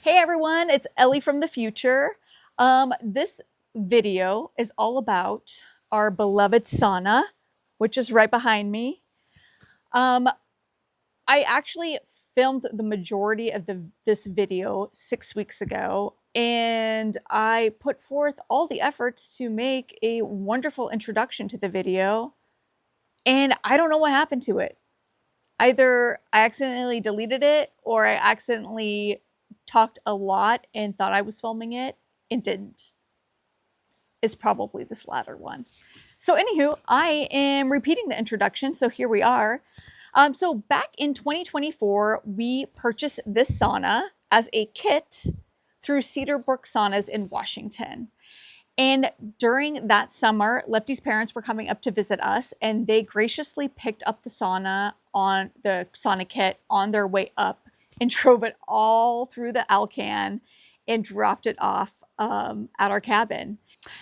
Hey everyone, it's Ellie from the future. This video is all about our beloved sauna, which is right behind me. Um, I actually filmed the majority of this video 6 weeks ago, and I put forth all the efforts to make a wonderful introduction to the video, and I don't know what happened to it. Either I accidentally deleted it or I accidentally talked a lot and thought I was filming it and didn't. It's probably this latter one. So, anywho, I am repeating the introduction. So, here we are. So, back in 2024, we purchased this sauna as a kit through Cedarbrook Saunas in Washington. And during that summer, Lefty's parents were coming up to visit us, and they graciously picked up the sauna kit on their way up and drove it all through the Alcan and dropped it off at our cabin.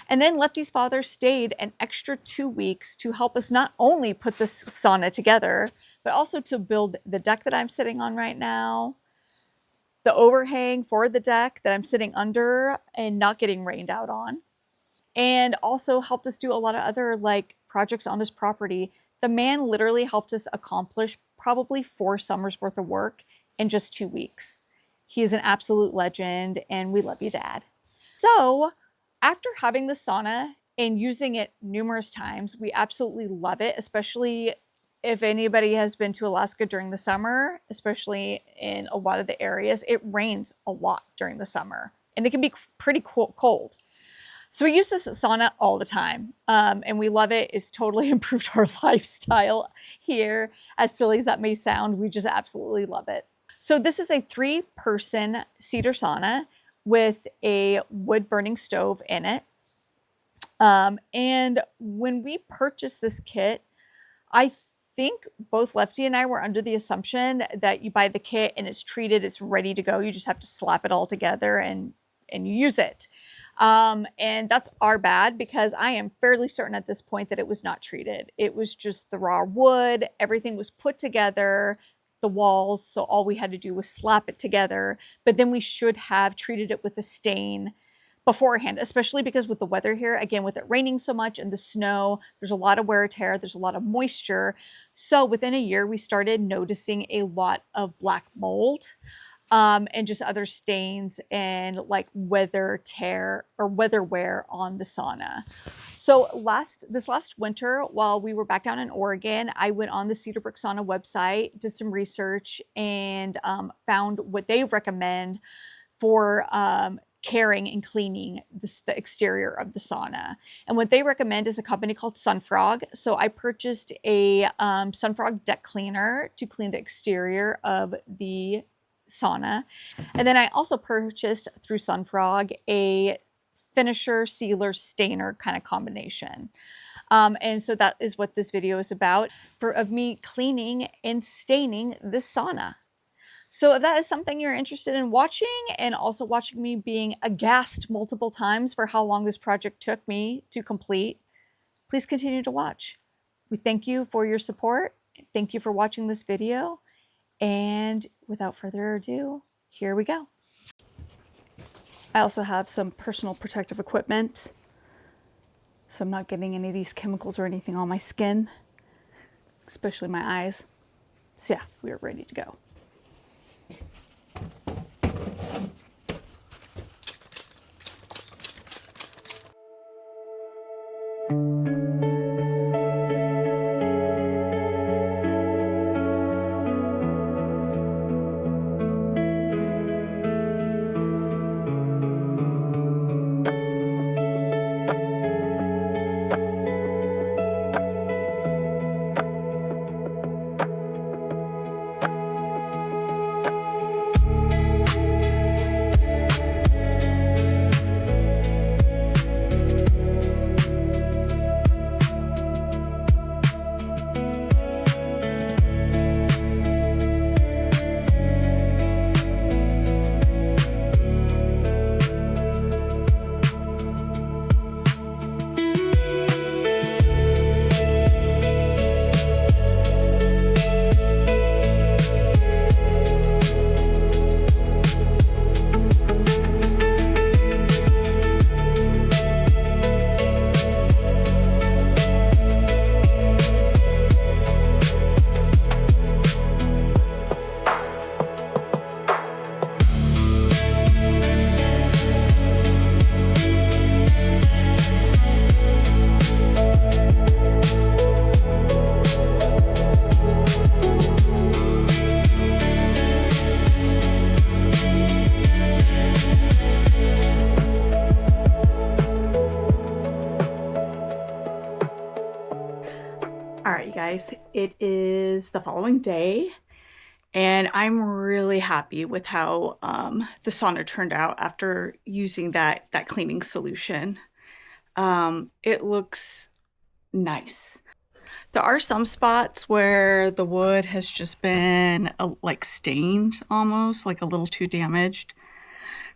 And then Lefty's father stayed an extra 2 weeks to help us not only put this sauna together, but also to build the deck that I'm sitting on right now, the overhang for the deck that I'm sitting under and not getting rained out on, and also helped us do a lot of other projects on this property. The man literally helped us accomplish probably 4 summers worth of work in just 2 weeks. He is an absolute legend, and we love you, Dad. So, after having the sauna and using it numerous times, we absolutely love it, especially if anybody has been to Alaska during the summer, especially in a lot of the areas. It rains a lot during the summer, and it can be pretty cold. So we use this sauna all the time, and we love it. It's totally improved our lifestyle here. As silly as that may sound, we just absolutely love it. So this is a 3-person cedar sauna with a wood-burning stove in it. And when we purchased this kit, I think both Lefty and I were under the assumption that you buy the kit and it's treated, it's ready to go. You just have to slap it all together and you use it. And that's our bad, because I am fairly certain at this point that it was not treated. It was just the raw wood. Everything was put together, the walls. So all we had to do was slap it together. But then we should have treated it with a stain beforehand, especially because with the weather here, again, with it raining so much and the snow, there's a lot of wear and tear, there's a lot of moisture. So within a year, we started noticing a lot of black mold. And just other stains and like weather tear or weather wear on the sauna. So this last winter, while we were back down in Oregon, I went on the Cedarbrook Sauna website, did some research, and found what they recommend for caring and cleaning the exterior of the sauna. And what they recommend is a company called Sunfrog. So I purchased a Sunfrog deck cleaner to clean the exterior of the sauna. And then I also purchased through Sunfrog a finisher, sealer, stainer kind of combination. And so that is what this video is about, of me cleaning and staining this sauna. So if that is something you're interested in watching, and also watching me being aghast multiple times for how long this project took me to complete, please continue to watch. We thank you for your support. Thank you for watching this video. And without further ado, here we go. I also have some personal protective equipment, so I'm not getting any of these chemicals or anything on my skin, especially my eyes. So yeah, we are ready to go. guys, it is the following day and I'm really happy with how the sauna turned out after using that cleaning solution. It looks nice. There are some spots where the wood has just been like stained, almost like a little too damaged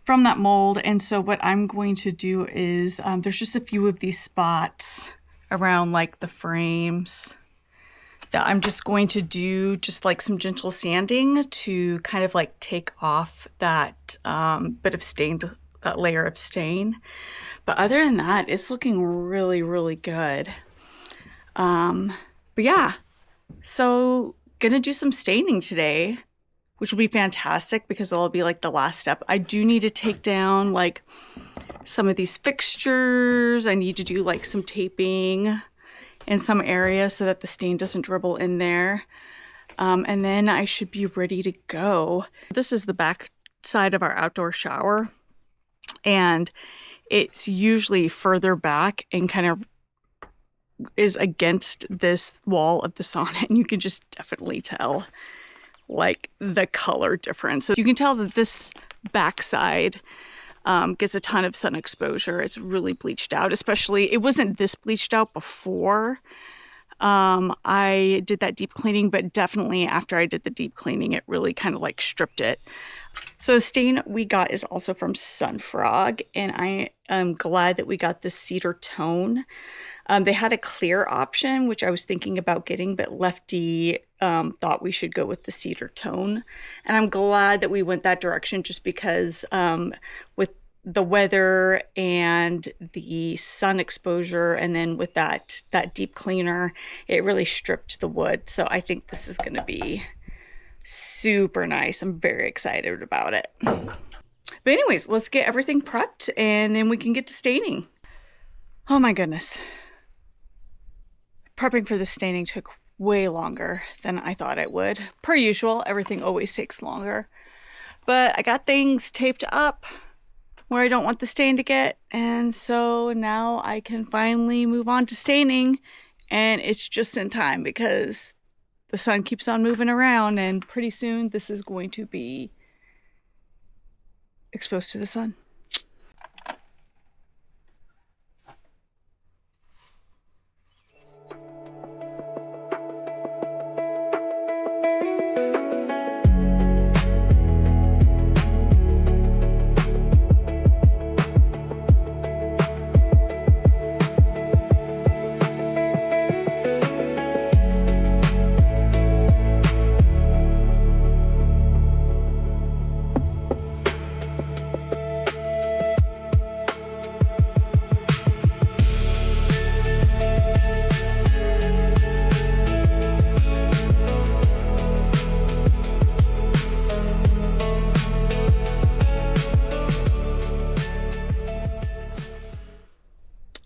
from that mold. And so what I'm going to do is there's just a few of these spots around like the frames that I'm just going to do just like some gentle sanding to kind of like take off that bit of stained, that layer of stain. But other than that, it's looking really, really good. But yeah, so gonna do some staining today, which will be fantastic because it'll be like the last step. I do need to take down like some of these fixtures. I need to do like some taping in some areas so that the stain doesn't dribble in there. And then I should be ready to go. This is the back side of our outdoor shower, and it's usually further back and kind of is against this wall of the sauna, and you can just definitely tell like the color difference. So you can tell that this backside gets a ton of sun exposure. It's really bleached out, especially it wasn't this bleached out before I did that deep cleaning, but definitely after I did the deep cleaning, it really kind of like stripped it. So the stain we got is also from Sunfrog, and I am glad that we got this cedar tone. They had a clear option, which I was thinking about getting, but Lefty thought we should go with the cedar tone. And I'm glad that we went that direction just because with the weather and the sun exposure, and then with that deep cleaner, it really stripped the wood. So I think this is going to be super nice. I'm very excited about it. But anyways, let's get everything prepped and then we can get to staining. Oh my goodness. Prepping for the staining took way longer than I thought it would. Per usual, everything always takes longer. But I got things taped up where I don't want the stain to get, and so now I can finally move on to staining, and it's just in time because the sun keeps on moving around, and pretty soon this is going to be exposed to the sun.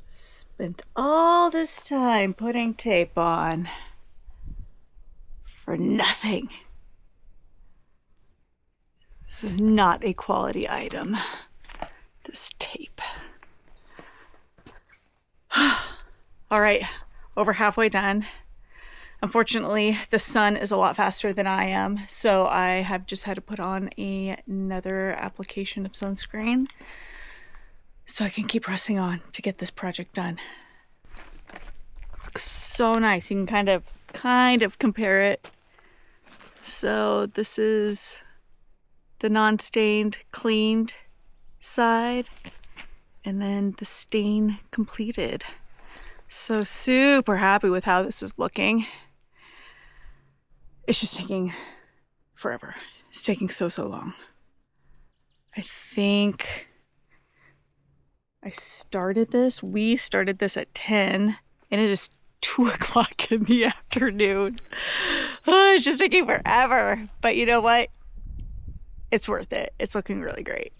Spent all this time putting tape on for nothing. This is not a quality item, this tape. All right, over halfway done. Unfortunately, the sun is a lot faster than I am, so I have just had to put on another application of sunscreen so I can keep pressing on to get this project done. It looks so nice. You can kind of compare it. So this is the non-stained, cleaned side, and then the stain completed. So super happy with how this is looking. It's just taking forever. It's taking so long. I think we started this at 10, and it is 2 o'clock in the afternoon. Oh, it's just taking forever. But you know what? It's worth it. It's looking really great.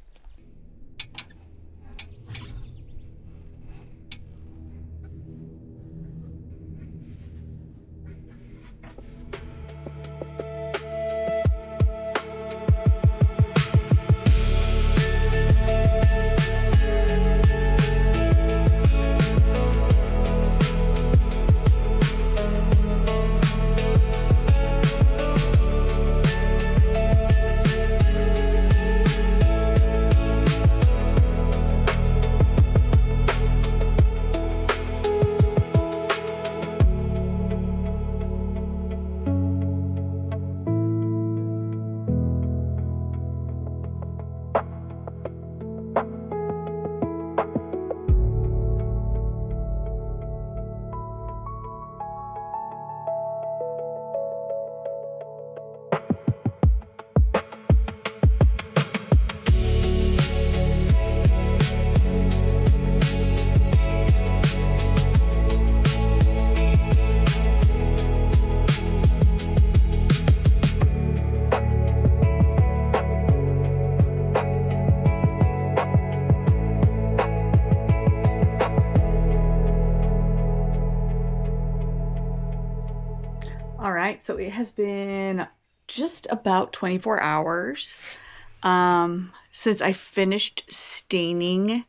right, so it has been just about 24 hours since I finished staining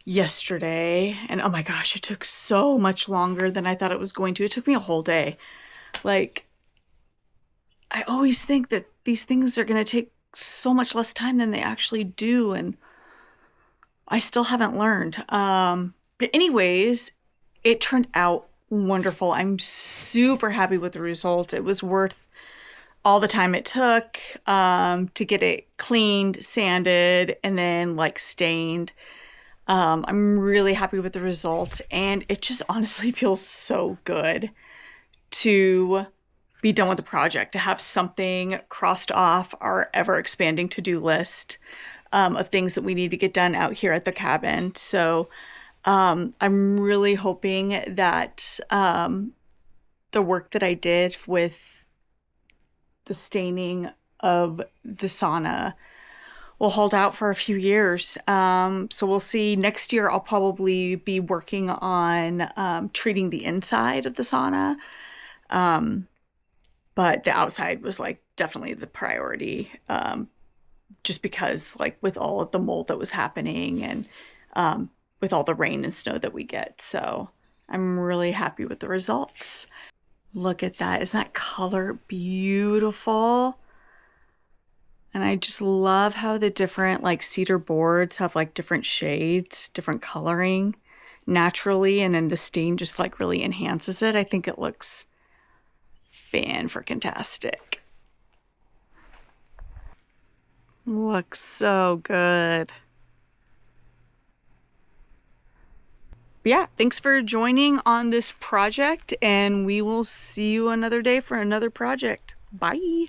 yesterday. And oh my gosh, it took so much longer than I thought it was going to. It took me a whole day. Like, I always think that these things are going to take so much less time than they actually do, and I still haven't learned. But anyways, it turned out wonderful. I'm super happy with the results. It was worth all the time it took to get it cleaned, sanded, and then like stained. I'm really happy with the results, and it just honestly feels so good to be done with the project, to have something crossed off our ever expanding to-do list of things that we need to get done out here at the cabin. So I'm really hoping that the work that I did with the staining of the sauna will hold out for a few years. So we'll see. Next year, I'll probably be working on treating the inside of the sauna. But the outside was like definitely the priority, just because like with all of the mold that was happening and with all the rain and snow that we get. So I'm really happy with the results. Look at that. Isn't that color beautiful? And I just love how the different like cedar boards have like different shades, different coloring naturally. And then the stain just like really enhances it. I think it looks fan-freaking-tastic. Looks so good. But yeah, thanks for joining on this project, and we will see you another day for another project. Bye.